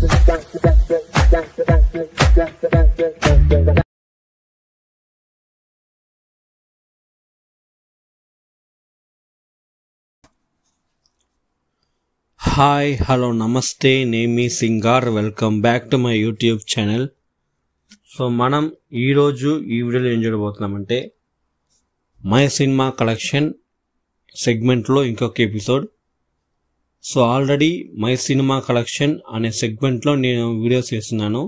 Hi hello నమస్తే, నేను మీ Singar. Welcome back to my YouTube channel. So మనం ఈరోజు ఈ వీడియోలో ఏం చూడబోతున్నామంటే మై సినిమా కలెక్షన్ సెగ్మెంట్లో ఇంకొక episode. So already my cinema collection అనే సెగ్మెంట్లో నేను వీడియోస్ చేస్తున్నాను.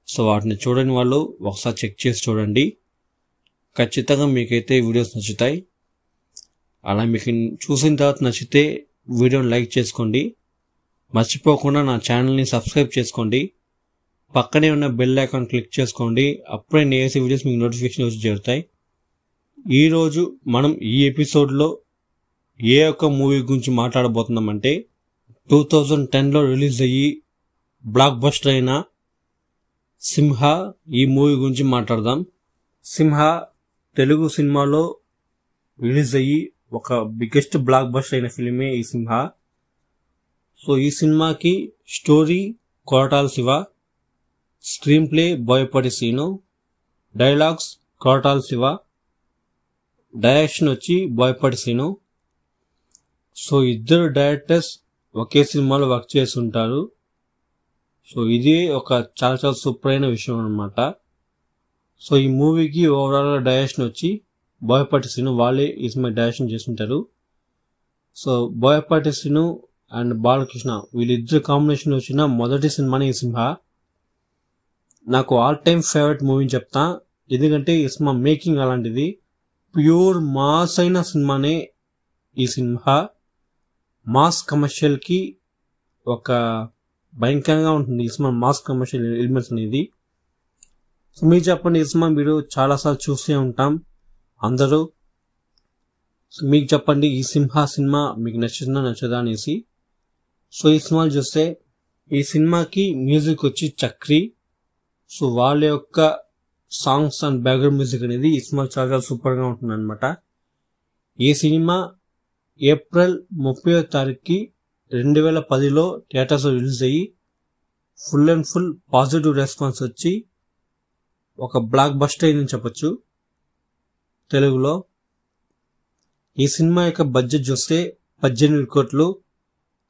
సో వాటిని చూడని వాళ్ళు ఒకసారి చెక్ చేసి చూడండి. ఖచ్చితంగా మీకైతే వీడియోస్ నచ్చుతాయి. అలా మీకు చూసిన తర్వాత నచ్చితే వీడియోని లైక్ చేసుకోండి. మర్చిపోకుండా నా ఛానల్ని సబ్స్క్రైబ్ చేసుకోండి. పక్కనే ఉన్న బెల్ ఐకాన్ క్లిక్ చేసుకోండి. అప్పుడే నేను చేసే వీడియోస్ మీకు నోటిఫికేషన్ వచ్చి చేరుతాయి. ఈరోజు మనం ఈ ఎపిసోడ్లో ఏ ఒక్క మూవీ గురించి మాట్లాడబోతున్నామంటే 2010లో రిలీజ్ అయ్యి బ్లాక్ బస్టర్ అయిన సింహ ఈ మూవీ గురించి మాట్లాడదాం. సింహ తెలుగు సినిమాలో రిలీజ్ అయ్యి ఒక బిగ్గెస్ట్ బ్లాక్ బస్టర్ అయిన ఫిల్మే ఈ సింహ. సో ఈ సినిమాకి story Koratala Shiva, screen play Boyapati Srinu, dialogues Koratala Shiva, direction వచ్చి బోయపాటి శ్రీను. సో ఇద్దరు డైరెక్టర్స్ ఒకే సినిమాలో వర్క్ చేసి ఉంటారు. సో ఇది ఒక చాలా చాలా సూపర్ అయిన విషయం అనమాట. సో ఈ మూవీకి ఓవరాల్ డైరెక్షన్ వచ్చి బోయపాటి శ్రీను, వాళ్ళే ఈ సినిమా డైరెక్షన్ చేస్తుంటారు. సో బోయపాటి శ్రీను అండ్ బాలకృష్ణ వీళ్ళిద్దరు కాంబినేషన్ వచ్చిన మొదటి సినిమానే ఈ సింహ. నాకు ఆల్ టైమ్ ఫేవరెట్ మూవీని చెప్తా, ఎందుకంటే ఈ సినిమా మేకింగ్ అలాంటిది. ప్యూర్ మాస్ అయిన సినిమానే ఈ సింహ. మాస్ కమర్షియల్కి ఒక భయంకరంగా ఉంటుంది ఈ సినిమా, మాస్ కమర్షియల్ ఎలిమెంట్స్ అనేది. సో మీరు చెప్పండి, ఈ సినిమా మీరు చాలాసార్లు చూస్తూ ఉంటాం అందరూ. మీకు చెప్పండి, ఈ సింహ సినిమా మీకు నచ్చుతుందా నచ్చదా అనేసి. సో ఈ సినిమాలు చూస్తే ఈ సినిమాకి మ్యూజిక్ వచ్చి చక్రి. సో వాళ్ళ యొక్క సాంగ్స్ అండ్ బ్యాక్గ్రౌండ్ మ్యూజిక్ అనేది ఈ సినిమా చాలా సూపర్గా ఉంటుంది అనమాట. ఈ సినిమా ఏప్రిల్ 30వ తారీఖుకి 2010లో థియేటర్స్లో రిలీజ్ అయ్యి full and full positive response వచ్చి ఒక బ్లాక్ బస్టర్ అయిందని చెప్పొచ్చు తెలుగులో. ఈ సినిమా యొక్క బడ్జెట్ చూస్తే 18 కోట్లు,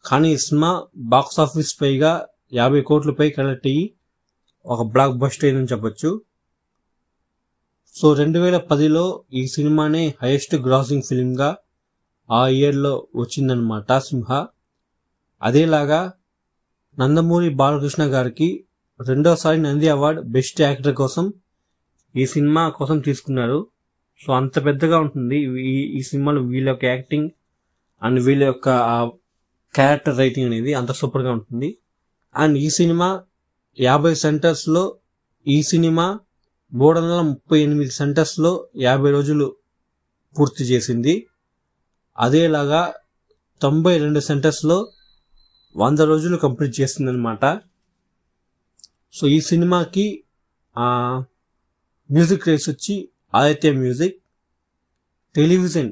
కానీ ఈ సినిమా బాక్స్ ఆఫీస్ పైగా 50 కోట్లపై కలెక్ట్ అయ్యి ఒక బ్లాక్ బస్టర్ అయిందని చెప్పొచ్చు. సో 2010లో ఈ సినిమానే హైయెస్ట్ గ్రాసింగ్ ఫిల్మ్గా ఆ ఇయర్లో వచ్చిందనమాట సింహ. అదేలాగా నందమూరి బాలకృష్ణ గారికి రెండోసారి నంది అవార్డ్ బెస్ట్ యాక్టర్ కోసం ఈ సినిమా కోసం తీసుకున్నారు. సో అంత పెద్దగా ఉంటుంది ఈ సినిమాలో వీళ్ళ యొక్క యాక్టింగ్ అండ్ వీళ్ళ యొక్క క్యారెక్టర్ రైటింగ్ అనేది అంత సూపర్గా ఉంటుంది. అండ్ ఈ సినిమా 50 సెంటర్స్లో, ఈ సినిమా 338 సెంటర్స్లో 50 రోజులు పూర్తి చేసింది. అదేలాగా 92 సెంటర్స్లో 100 రోజులు కంప్లీట్ చేసింది అనమాట. సో ఈ సినిమాకి మ్యూజిక్ రైట్స్ వచ్చి Aditya music, television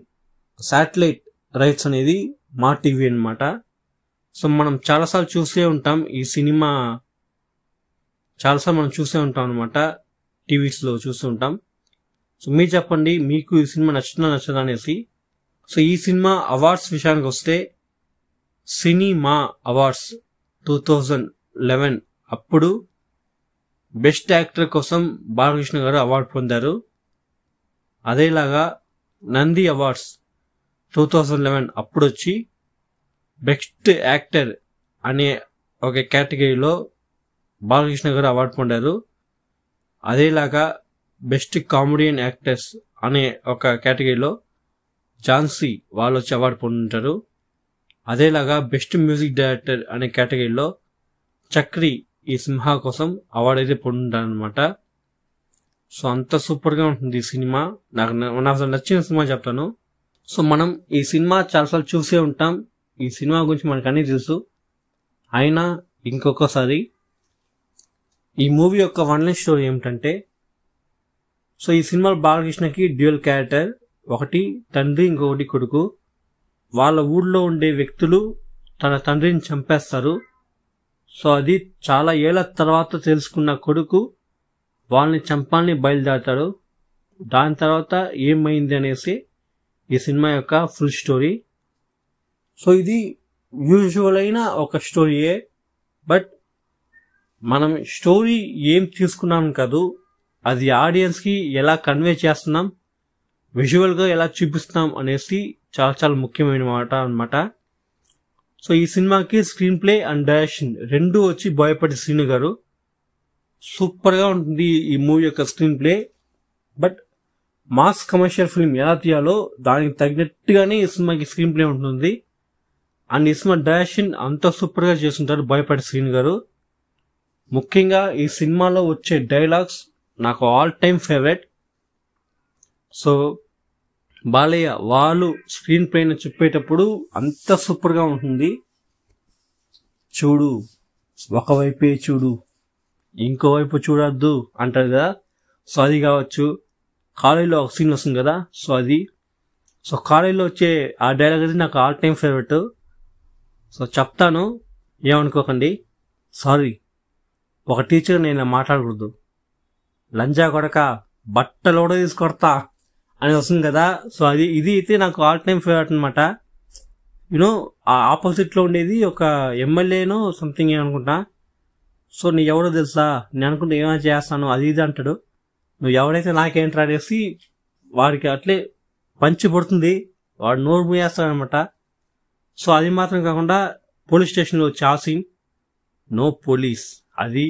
satellite rights అనేది మా టీవీ అనమాట. సో మనం చాలాసార్లు చూసే ఉంటాం ఈ సినిమా, చాలాసార్లు మనం చూసే ఉంటాం అనమాట, టీవీస్లో చూస్తూ ఉంటాం. సో మీరు చెప్పండి, మీకు ఈ సినిమా నచ్చుతుందా నచ్చదా అనేసి. సో ఈ సినిమా అవార్డ్స్ విషయానికి వస్తే సినిమా అవార్డ్స్ 2011 అప్పుడు బెస్ట్ యాక్టర్ కోసం బాలకృష్ణ గారు అవార్డు పొందారు. అదేలాగా నంది అవార్డ్స్ 2011 అప్పుడు వచ్చి బెస్ట్ యాక్టర్ అనే ఒక కేటగిరీలో బాలకృష్ణ గారు అవార్డు పొందారు. అదేలాగా బెస్ట్ కామెడియన్ యాక్టర్స్ అనే ఒక కేటగిరీలో ఝాన్సీ వాళ్ళు వచ్చి అవార్డు పొందుంటారు. అదేలాగా బెస్ట్ మ్యూజిక్ డైరెక్టర్ అనే కేటగిరీలో చక్రి ఈ సింహ కోసం అవార్డు అయితే పొందుంటారు అనమాట. సో అంత సూపర్గా ఉంటుంది ఈ సినిమా. నాకు నచ్చిన సినిమా చెప్తాను. సో మనం ఈ సినిమా చాలాసార్లు చూసే ఉంటాం, ఈ సినిమా గురించి మనకు అన్నీ తెలుసు. అయినా ఇంకొకసారి ఈ మూవీ యొక్క వన్ లైన్ స్టోరీ ఏమిటంటే, సో ఈ సినిమాలో బాలకృష్ణకి డ్యూయల్ క్యారెక్టర్, ఒకటి తండ్రి ఇంకొకటి కొడుకు. వాళ్ళ ఊళ్ళో ఉండే వ్యక్తులు తన తండ్రిని చంపేస్తారు. సో అది చాలా ఏళ్ల తర్వాత తెలుసుకున్న కొడుకు వాళ్ళని చంపాలని బయలుదేరతాడు. దాని తర్వాత ఏమైంది అనేసి ఈ సినిమా యొక్క ఫుల్ స్టోరీ. సో ఇది యూజువల్ అయిన ఒక స్టోరీయే, బట్ మనం స్టోరీ ఏం తీసుకున్నాం కాదు, అది ఆడియన్స్కి ఎలా కన్వే చేస్తున్నాం, విజువల్గా ఎలా చూపిస్తున్నాం అనేసి చాలా చాలా ముఖ్యమైన మాట అన్నమాట. సో ఈ సినిమాకి స్క్రీన్ ప్లే అండ్ డైరెక్షన్ రెండు వచ్చి బోయపాటి శ్రీను గారు. సూపర్గా ఉంటుంది ఈ మూవీ యొక్క screen play. But mass commercial film ఎలా తీయాలో దానికి తగినట్టుగానే ఈ సినిమాకి స్క్రీన్ ప్లే ఉంటుంది. అండ్ ఈ సినిమా డైరెక్షన్ అంత సూపర్గా చేస్తుంటారు బోయపాటి శ్రీను గారు. ముఖ్యంగా ఈ సినిమాలో వచ్చే డైలాగ్స్ నాకు all time favourite. So Balayya వాళ్ళు స్క్రీన్ పైన చెప్పేటప్పుడు అంత సూపర్గా ఉంటుంది. చూడు ఒకవైపే చూడు, ఇంకోవైపు చూడొద్దు అంటారు కదా. సో అది కావచ్చు. కాలేజీలో ఒక సీన్ వస్తుంది కదా, సో అది. సో కాలేజీలో వచ్చే ఆ డైలాగ్ అది నాకు ఆల్ టైమ్ ఫేవరెట్. సో చెప్తాను, ఏమనుకోకండి. సారీ, ఒక టీచర్ నేను మాట్లాడకూడదు. లంజా కొడక బట్టలు కూడా తీసుకొడతా అని వస్తుంది కదా. సో అది ఇది అయితే నాకు ఆల్ టైమ్ ఫేవరెట్ అనమాట. యూనో ఆ ఆపోజిట్లో ఉండేది ఒక ఎమ్మెల్యేనో సంథింగ్ ఏమనుకుంటా. సో నీ ఎవడో తెలుసా, నేను అనుకుంటే ఏమైనా చేస్తాను అది ఇది అంటాడు. నువ్వు ఎవడైతే నాకేంట్రా అనేసి వాడికి అట్లే పంచి పడుతుంది, వాడు నోరు మూయేస్తాడనమాట. సో అది మాత్రం కాకుండా పోలీస్ స్టేషన్లో వచ్చే ఆ సీన్, నో పోలీస్, అది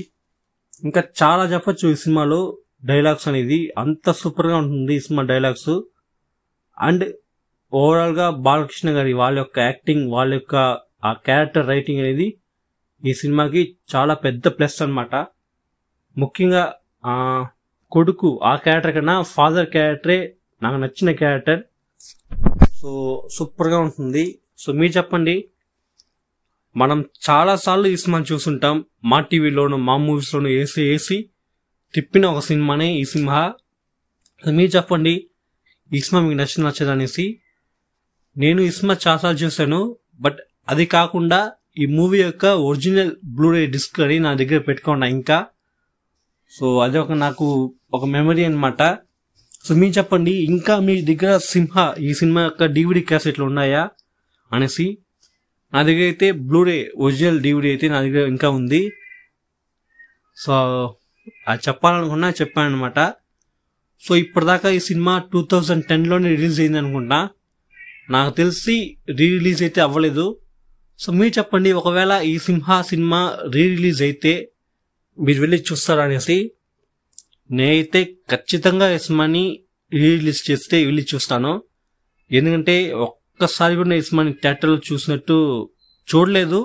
ఇంకా చాలా చెప్పచ్చు. ఈ సినిమాలో డైలాగ్స్ అనేది అంత సూపర్గా ఉంటుంది ఈ సినిమా డైలాగ్స్. అండ్ ఓవరాల్గా బాలకృష్ణ గారి వాళ్ళ యొక్క యాక్టింగ్, వాళ్ళ యొక్క ఆ క్యారెక్టర్ రైటింగ్ అనేది ఈ సినిమాకి చాలా పెద్ద ప్లస్ అనమాట. ముఖ్యంగా కొడుకు ఆ క్యారెక్టర్ కన్నా ఫాదర్ క్యారెక్టరే నాకు నచ్చిన క్యారెక్టర్. సో సూపర్గా ఉంటుంది. సో మీరు చెప్పండి, మనం చాలాసార్లు ఈ సినిమాని చూసుంటాం. మా టీవీలోను మా మూవీస్లోను వేసి తిప్పిన ఒక సినిమానే ఈ సినిమా. మీరు చెప్పండి ఈ సినిమా మీకు నచ్చదు అనేసి. నేను ఈ సినిమా చాలాసార్లు చూశాను, బట్ అది కాకుండా ఈ మూవీ యొక్క ఒరిజినల్ బ్లూరే డిస్క్ అని నా దగ్గర పెట్టుకున్నా ఇంకా. సో అది నాకు ఒక మెమరీ అనమాట. సో మీరు చెప్పండి, ఇంకా మీ దగ్గర ఈ సినిమా యొక్క DVD క్యాసెట్లు ఉన్నాయా అనేసి. నా దగ్గర అయితే బ్లూరే ఒరిజినల్ DVD అయితే నా దగ్గర ఇంకా ఉంది. సో అది చెప్పాలనుకున్నా చెప్పాను అనమాట. సో ఇప్పటిదాకా ఈ సినిమా 2010లోనే రిలీజ్ అయింది అనుకుంటా, నాకు తెలిసి రిలీజ్ అయితే అవ్వలేదు. సో మీరు చెప్పండి, ఒకవేళ ఈ సినిమా రిలీజ్ అయితే మీరు వెళ్ళి చూస్తారా అనేసి. నేనైతే ఖచ్చితంగా ఈ సినిమాని రిలీజ్ చేస్తే వెళ్ళి చూస్తాను. ఎందుకంటే ఒక్కసారి కూడా ఈ సినిమాని థియేటర్లో చూసినట్టు చూడలేదు.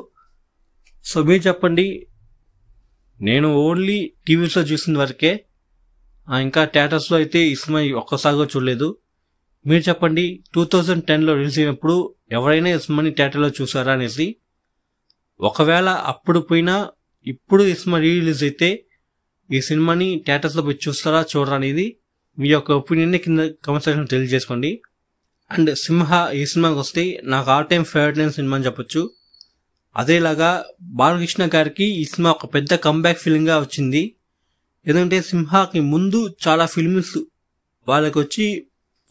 సో మీరు చెప్పండి, నేను ఓన్లీ టీవీస్లో చూసిన వరకే, ఇంకా థియేటర్స్లో అయితే ఈ సినిమా ఒక్కసారిగా చూడలేదు. మీరు చెప్పండి 2010లో రిలీజ్ అయినప్పుడు ఎవరైనా ఈ సినిమాని థియేటర్లో చూసారా అనేసి. ఒకవేళ అప్పుడు పోయినా ఇప్పుడు ఈ సినిమా రిలీజ్ అయితే ఈ సినిమాని థియేటర్స్లో పోయి చూస్తారా చూడరా అనేది మీ యొక్క ఒపీనియన్ని కింద కామెంట్ సెక్షన్లో తెలియజేసుకోండి. అండ్ ఈ సినిమాకి వస్తే నాకు ఆల్ టైమ్ ఫేవరెట్ అయిన సినిమా అని చెప్పొచ్చు. అదేలాగా బాలకృష్ణ గారికి ఈ సినిమా ఒక పెద్ద కంబ్యాక్ ఫీలింగ్గా వచ్చింది. ఎందుకంటే సింహాకి ముందు చాలా ఫిల్మ్స్ వాళ్ళకి వచ్చి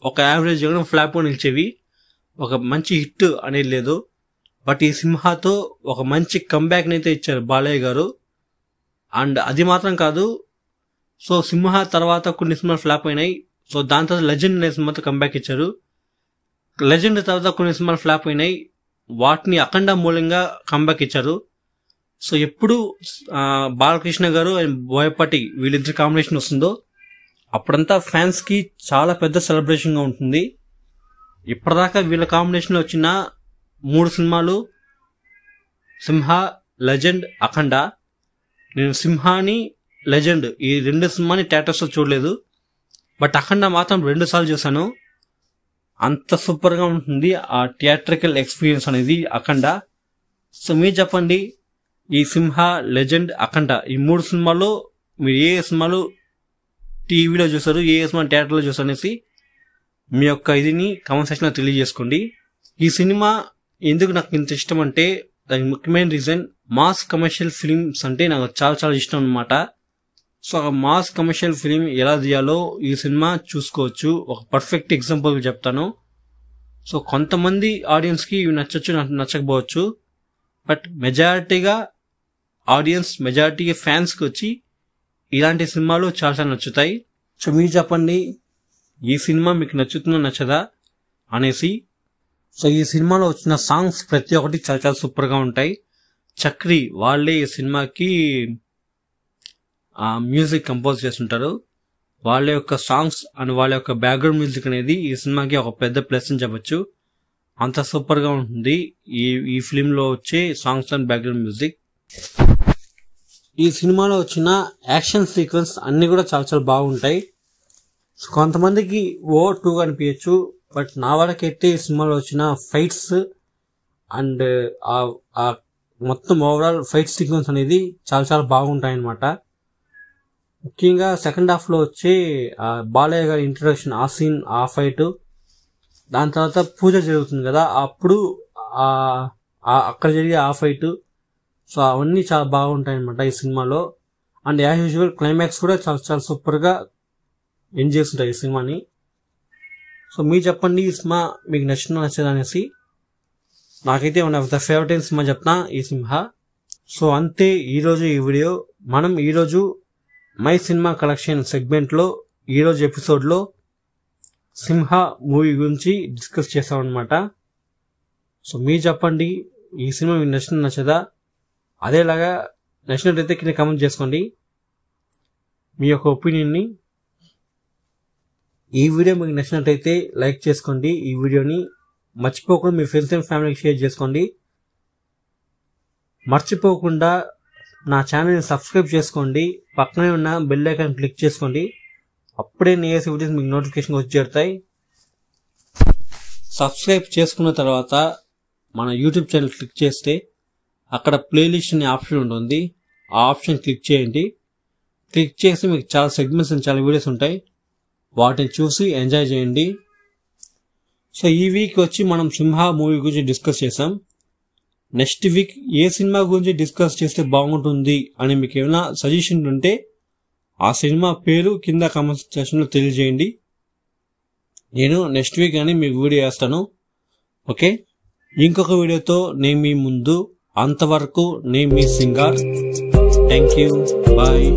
ఒక యావరేజ్ ఫ్లాప్ నిలిచేవి, ఒక మంచి హిట్ అనేది లేదు. బట్ ఈ సింహాతో ఒక మంచి కంబ్యాక్ని అయితే ఇచ్చారు బాలయ్య గారు. అండ్ అది మాత్రం కాదు, సో సింహ తర్వాత కొన్ని సినిమాలు ఫ్లాప్ అయినాయి. సో దాని తర్వాత లెజెండ్ అనే సినిమాతో కంబ్యాక్ ఇచ్చారు. లెజెండ్ తర్వాత కొన్ని సినిమాలు ఫ్లాప్ అయినాయి, వాటిని అఖండ మూలంగా కంబ్యాక్ ఇచ్చారు. సో ఎప్పుడు బాలకృష్ణ గారు అండ్ బోయపాటి వీళ్ళిద్దరి కాంబినేషన్ వస్తుందో అప్పుడంతా ఫ్యాన్స్కి చాలా పెద్ద సెలబ్రేషన్గా ఉంటుంది. ఇప్పటిదాకా వీళ్ళ కాంబినేషన్లో వచ్చిన 3 సినిమాలు సింహ, లెజెండ్, అఖండ. నేను సింహాని, లెజెండ్ ఈ 2 సినిమాని థియేటర్స్లో చూడలేదు, బట్ అఖండ మాత్రం 2 సార్లు చూశాను. అంత సూపర్గా ఉంటుంది ఆ థియేట్రికల్ ఎక్స్పీరియన్స్ అనేది అఖండ. సో మీరు చెప్పండి, ఈ సింహ, లెజెండ్, అఖండ ఈ 3 సినిమాల్లో మీరు ఏ సినిమాలు టీవీలో చూసారు, ఏ సినిమా థియేటర్లో చూసారు అనేసి మీ యొక్క ఇదిని కామెంట్ సెక్షన్లో తెలియజేసుకోండి. ఈ సినిమా ఎందుకు నాకు ఇంత ఇష్టం అంటే దానికి ముఖ్యమైన రీజన్ మాస్ కమర్షియల్ ఫిలిమ్స్ అంటే నాకు చాలా చాలా ఇష్టం అన్నమాట. సో ఆ మాస్ కమర్షియల్ ఫిలిం ఎలా తీయాలో ఈ సినిమా చూసుకోవచ్చు. ఒక పర్ఫెక్ట్ ఎగ్జాంపుల్ చెప్తాను. సో కొంతమంది ఆడియన్స్కి ఇవి నచ్చచ్చు, నచ్చకపోవచ్చు. బట్ మెజారిటీగా ఫ్యాన్స్కి వచ్చి ఇలాంటి సినిమాలు చాలా చాలా నచ్చుతాయి. సో మీరు చెప్పండి, ఈ సినిమా మీకు నచ్చుతుందో నచ్చదా అనేసి. సో ఈ సినిమాలో వచ్చిన సాంగ్స్ ప్రతి ఒక్కటి చాలా చాలా సూపర్గా ఉంటాయి. చక్రి వాళ్ళే ఈ సినిమాకి మ్యూజిక్ కంపోజ్ చేస్తుంటారు. వాళ్ళ యొక్క సాంగ్స్ అండ్ వాళ్ళ యొక్క బ్యాక్గ్రౌండ్ మ్యూజిక్ అనేది ఈ సినిమాకి ఒక పెద్ద ప్లస్ అని చెప్పచ్చు. అంత సూపర్గా ఉంటుంది ఈ ఫిలింలో వచ్చే సాంగ్స్ అండ్ బ్యాక్గ్రౌండ్ మ్యూజిక్. ఈ సినిమాలో వచ్చిన యాక్షన్ సీక్వెన్స్ అన్ని కూడా చాలా చాలా బాగుంటాయి. సో కొంతమందికి టూగా అనిపించచ్చు. బట్ నా వాళ్ళకైతే ఈ సినిమాలో వచ్చిన ఫైట్స్ అండ్ ఆ మొత్తం ఓవరాల్ ఫైట్ సీక్వెన్స్ అనేది చాలా చాలా బాగుంటాయి అన్నమాట. ముఖ్యంగా సెకండ్ హాఫ్లో వచ్చే బాలయ్య గారి ఇంట్రడక్షన్, ఆ సీన్, ఆ ఫైట్, దాని తర్వాత పూజ జరుగుతుంది కదా అప్పుడు అక్కడ జరిగే ఆ ఫైట్, సో అవన్నీ చాలా బాగుంటాయి అన్నమాట ఈ సినిమాలో. అండ్ యాజ్ యూజువల్ క్లైమాక్స్ కూడా చాలా చాలా సూపర్గా ఎంజాయ్ చేస్తుంటాయి ఈ సినిమాని. సో మీరు చెప్పండి, ఈ సినిమా మీకు నచ్చదా అనేసి. నాకైతే one of the favourite cinema చెప్తా ఈ సింహ. సో అంతే ఈరోజు ఈ వీడియో. మనం ఈరోజు మై సినిమా కలెక్షన్ సెగ్మెంట్లో ఈరోజు ఎపిసోడ్లో సింహ మూవీ గురించి డిస్కస్ చేస్తామన్నమాట. సో మీరు చెప్పండి, ఈ సినిమా మీకు నచ్చదా? అదేలాగా నచ్చినట్లయితే కింద కామెంట్ చేసుకోండి మీ యొక్క ఒపీనియన్ని. ఈ వీడియో మీకు నచ్చినట్టయితే లైక్ చేసుకోండి. ఈ వీడియోని మర్చిపోకుండా మీ ఫ్రెండ్స్ అండ్ ఫ్యామిలీకి షేర్ చేసుకోండి. మర్చిపోకుండా నా ఛానల్ని సబ్స్క్రైబ్ చేసుకోండి. పక్కనే ఉన్న బెల్ ఐకాన్ క్లిక్ చేసుకోండి. అప్పుడే నేను చేసే వీడియోస్ మీకు నోటిఫికేషన్ వచ్చి చేరుతాయి. సబ్స్క్రైబ్ చేసుకున్న తర్వాత మన యూట్యూబ్ ఛానల్ క్లిక్ చేస్తే అక్కడ ప్లేలిస్ట్ అనే ఆప్షన్ ఉంటుంది. ఆ ఆప్షన్ క్లిక్ చేయండి. క్లిక్ చేసి మీకు చాలా సెగ్మెంట్స్ అండ్ చాలా వీడియోస్ ఉంటాయి. వాటిని చూసి ఎంజాయ్ చేయండి. సో ఈ వీక్ వచ్చి మనం సింహ మూవీ గురించి డిస్కస్ చేసాం. నెక్స్ట్ వీక్ ఏ సినిమా గురించి డిస్కస్ చేస్తే బాగుంటుంది అని మీకు ఏమైనా సజెషన్ ఉంటే ఆ సినిమా పేరు కింద కామెంట్ సెక్షన్లో తెలియజేయండి. నేను నెక్స్ట్ వీక్ అని మీకు వీడియో వేస్తాను. ఓకే, ఇంకొక వీడియోతో నేను మీ ముందు. అంతవరకు నేను మీ సింగార్. Thank you, bye.